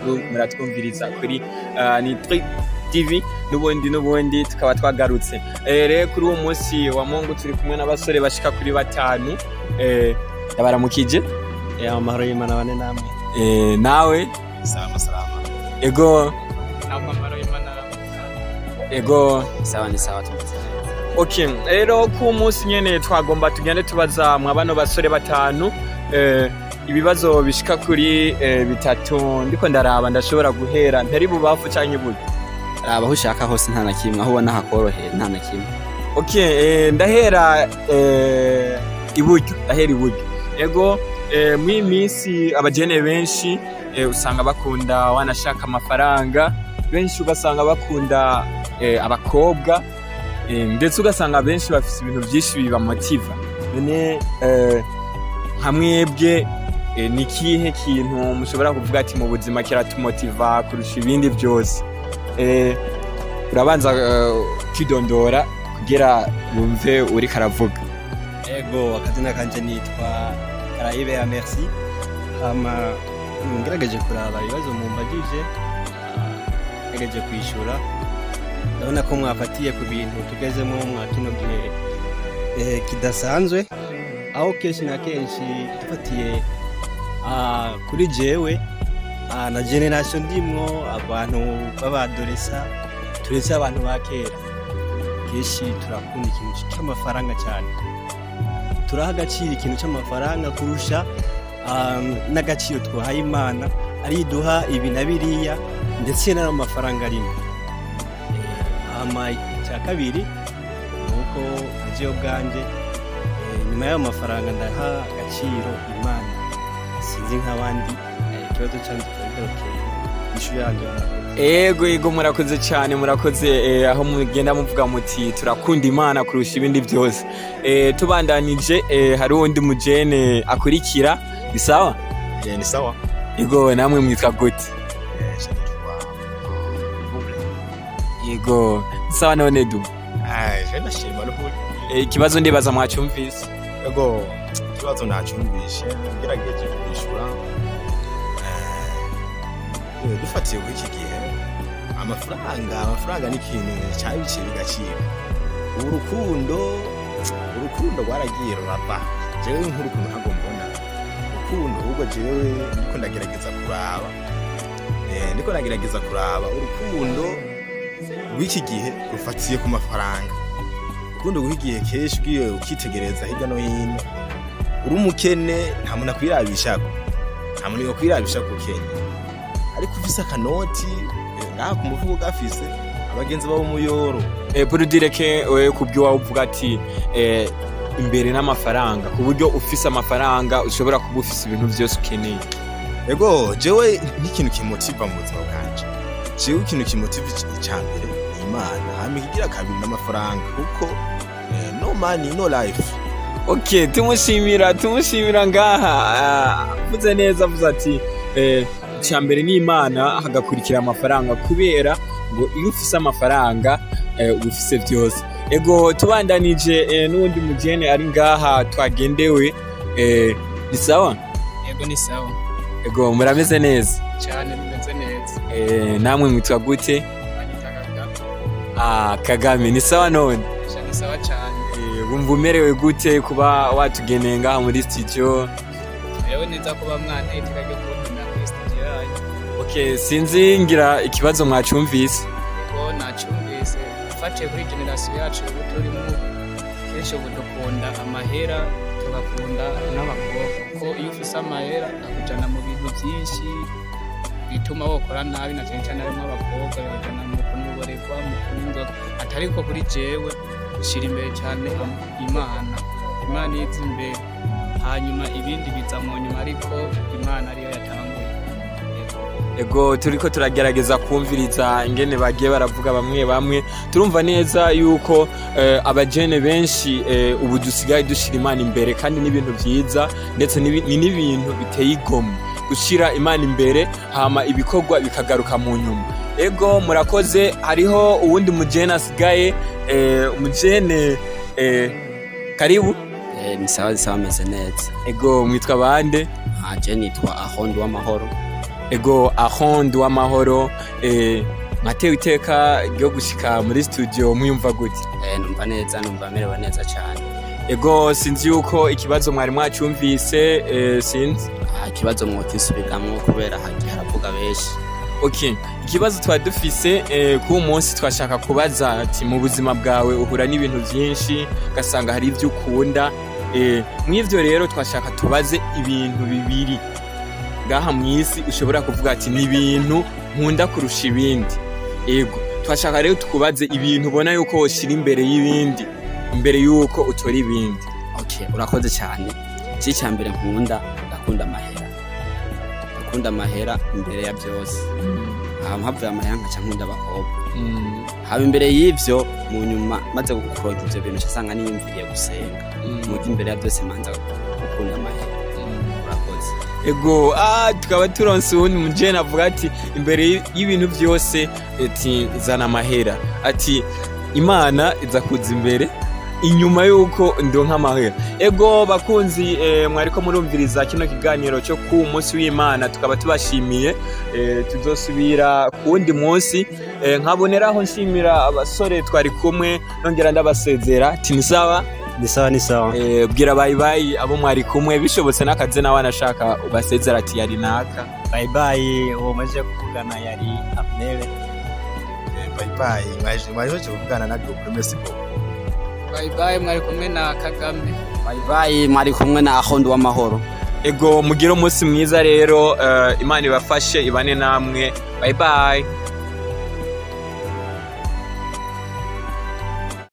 muratwumviriza kuri ni drigue TV n'ubundi tukaba twagarutse rero kuri uwo munsi wa Mungu turi kumwe n'abasore bashika kuri 5 ndabaramukije amahoro y'Imana bane namwe nawe salama ego namwe amahoro y'Imana ego sawa ni sawa tumeze. Okay rero ku munsi nyene twagomba tugende tubaza mwa bano basore 5 ibibazo bishika kuri 3 ndiko ndaraba ndashobora guhera ntari bubafu canke iburyo aho ushaka hose nta nakimwe aho ubona hakoroheye nta nakimwe. Okay ndahera iburyo ego muri minsi abajene benshi usanga bakunda wanashaka amafaranga benshi ugasanga bakunda abakobwa ndetse ugasanga benshi bafite ibintu byinshi bibamotiva none hamwebwe ni kihe kintu mushobora kuvuga ati mu buzima kiratumotiva kurusha ibindi byose urabanza kidondora kugira wumve uri karavuga. Ego akazina kanje nitwa Karayibe ya merci hama ngerageje kuraba ibibazo mumbagije ngerageje kwishura ndabona ko mwafatiye ku bintu tugezemo mwa kino gihe kidasanzwe aho kenshi na kenshi dufatiye kuri jewe na generation ndimwo abantu babadoresa turetse abantu bakera kenshi turakunda ikintu cy'amafaranga cyane turaha agaciro ikintu cy'amafaranga kurusha n'agaciro twahaye Imana ari duha ibi na biriya ndetse n'amafaranga arimo cya kabiri nuko agiye ubwanje nyuma y'ayo mafaranga ndaha agaciro Imana sinzi nk'abandi ikibazo cyanjye kigarukeye ishuri yanjye. Ego murakoze cyane murakoze aho mugenda muvuga muti turakunda Imana kurusha ibindi byose tubandanije hari undi mujene akurikira bisawa ni sawa ego namwe mwitwa gute ego sawa none du je ndashima ruhuri ikibazo ndibaza mwacyumvise ego ikibazo nacyumvishe ngerageje kwishura dufatiye kuri iki gihe amafaranga ni ikintu cyari biciye bigacika urukundo rwaragiye rurava jewe nk'urukundo ntabwo mbona urukundo ahubwo jewe ndiko ndagerageza kuraba urukundo rw'iki gihe rufatiye ku mafaranga urukundo rw'igihe kenshi ugiye ukitegereza hirya no hino uri umukene nta muntu akwirabisha ku Kenya ariko ufise akanoti ngaha ku mufuko gafise abagenzi babo muyoro pour dire que we kubyo wavuga ati imbere n'amafaranga ku buryo ufise amafaranga ushobora kuba ufise ibintu byose ukeneye. Ego jewe n'ikintu kimotiva mu buzima bwanje jewe ikintu kimotiva cyambere ni Imana hama ikigira kabiri n'amafaranga kuko no money no life. Okay tumushimira ngaha vuze neza vuze ati cyambere ni Imana hagakurikira amafaranga kubera ngo iyo ufise amafaranga ufise byose. Ego tubandanije n'undi mujene ari ngaha twagendewe ni sawa ego ni sawa ego murameze neza cyane bimeze neza namwe mwitwa gute Kagame ni sawa none ni sawa cyane wumva umerewe gute kuba watugeneye ngaha muri studio yewe neza kuba mwana itikage kubona muri studio yanyu. Okay sinzi ngira ikibazo mwacyumvise ego nacyumvise ufatiye kuri generation yacu turimo kenshi dukunda amahera tugakunda n'abakobwa ko iyo ufise amahera akujana mu bintu byinshi bituma wokora nabi na cyane harimo abakobwa bakajana mu kunuborerwa mu kunindoka atariko kuri jewe ushira imbere cyane Imana izi imbere hanyuma ibindi biza mu nyuma ariko Imana ariyo yatanguye. Ego turiko turagerageza kumviriza ingene bagiye baravuga bamwe turumva neza yuko abajene benshi ubu dusigaye dushira Imana imbere kandi n'ibintu byiza ndetse ni n'ibintu biteye igomwe gushira Imana imbere hama ibikorwa bikagaruka mu nyuma. Ego murakoze hariho uwundi mujene asigaye umujene karibu ni sawa meze neza. Ego mwitwa bande? Je nitwa Ahondi w'amahoro. ego ahondi w'amahoro mwatewe iteka ryo gushika muri studio mwiyumva gute? Numva neza, numva merewe neza cyane. Ego sinzi yuko ikibazo mwari mwacumvise sinzi ikibazo mwotisubiramo kubera hagiye haravuga benshi. Okay, ikibazo twari dufise ku munsi twashaka kubaza ati mu buzima bwawe uhura n'ibintu byinshi gasanga hari ibyo ukunda mw'ivyo rero twashaka tubaze ibintu bibiri ngaha mw'isi ushobora kuvuga ati ni ibintu nkunda kurusha ibindi. Ego twashaka rero tukubaze ibintu ubona yuko woshira imbere y'ibindi imbere yuko utora ibindi. Okay, urakoze cyane. Iki cyambere nkunda ndakunda amahera. Ndakunda amahera imbere ya byose. Havuye amahera nkaca nkunda abakobwa. Haba imbere y'ivyo mu nyuma maze gukora ivyo bintu cyasanga niyumviriye gusenga. Mu imbere ya byose manza gukunda amahera. Urakoze. Ego tukaba turonse uwundi mujene avuga ati imbere y'ibintu byose ati zana amahera. Ati Imana iza kuza imbere inyuma yuko ndonka amahera. Ego bakunzi mwariko murumviriza kino kiganiro cyo ku munsi w'Imana tukaba tubashimiye tuzosubira kundi munsi nkaboneraho nshimira abasore twari kumwe nongera ndabasezera ati ni sawa ni sawa bwira bye bye abo mwari kumwe bishobotse n'akaze nawe anashaka ubasezera ati yari naka bye bye uwo maje kuvugana yari Abnere bye bye mwaje kuvugana na Double Merci beaucoup. Bye bye mwari kumwe na Kagame. Bye bye mwari kumwe na ahondi w'amahoro. Ego mugire umunsi mwiza rero Imana ibafashe ibane namwe. Bye bye.